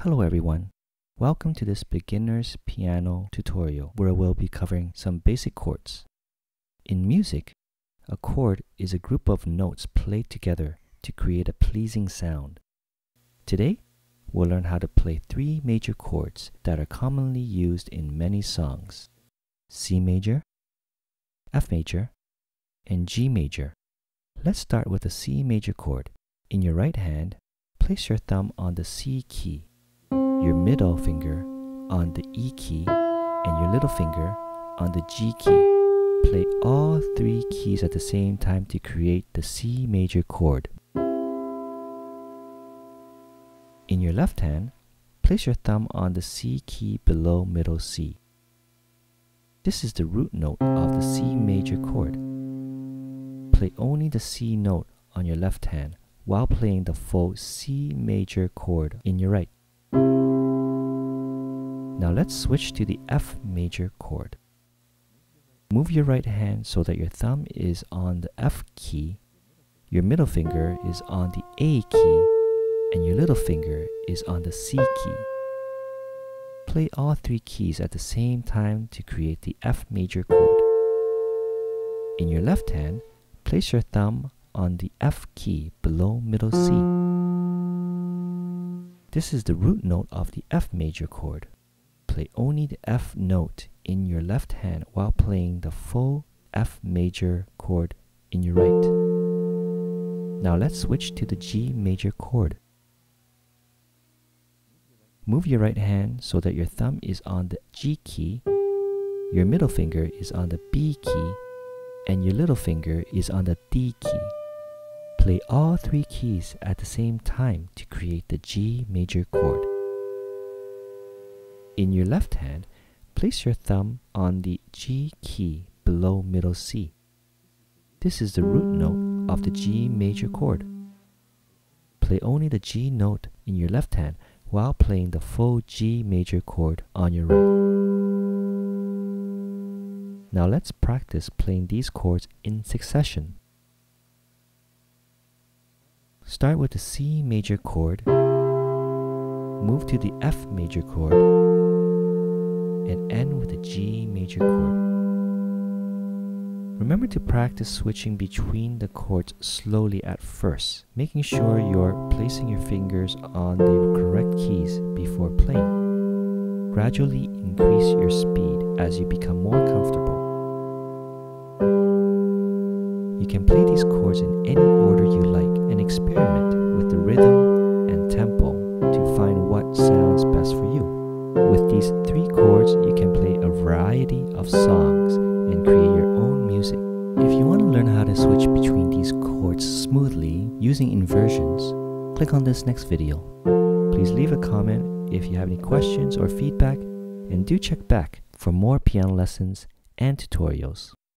Hello everyone, welcome to this beginner's piano tutorial where we'll be covering some basic chords. In music, a chord is a group of notes played together to create a pleasing sound. Today, we'll learn how to play three major chords that are commonly used in many songs: C major, F major, and G major. Let's start with the C major chord. In your right hand, place your thumb on the C key, your middle finger on the E key, and your little finger on the G key. Play all three keys at the same time to create the C major chord. In your left hand, place your thumb on the C key below middle C. This is the root note of the C major chord. Play only the C note on your left hand while playing the full C major chord in your right. Now let's switch to the F major chord. Move your right hand so that your thumb is on the F key, your middle finger is on the A key, and your little finger is on the C key. Play all three keys at the same time to create the F major chord. In your left hand, place your thumb on the F key below middle C. This is the root note of the F major chord. Play only the F note in your left hand while playing the full F major chord in your right. Now let's switch to the G major chord. Move your right hand so that your thumb is on the G key, your middle finger is on the B key, and your little finger is on the D key. Play all three keys at the same time to create the G major chord. In your left hand, place your thumb on the G key below middle C. This is the root note of the G major chord. Play only the G note in your left hand while playing the full G major chord on your right. Now let's practice playing these chords in succession. Start with the C major chord, move to the F major chord, and end with the G major chord. Remember to practice switching between the chords slowly at first, making sure you're placing your fingers on the correct keys before playing. Gradually increase your speed as you become more comfortable. You can play these chords in any order you like and experiment with the rhythm and tempo to find what sounds best for you. With these three chords, you can play a variety of songs and create your own music. If you want to learn how to switch between these chords smoothly using inversions, click on this next video. Please leave a comment if you have any questions or feedback, and do check back for more piano lessons and tutorials.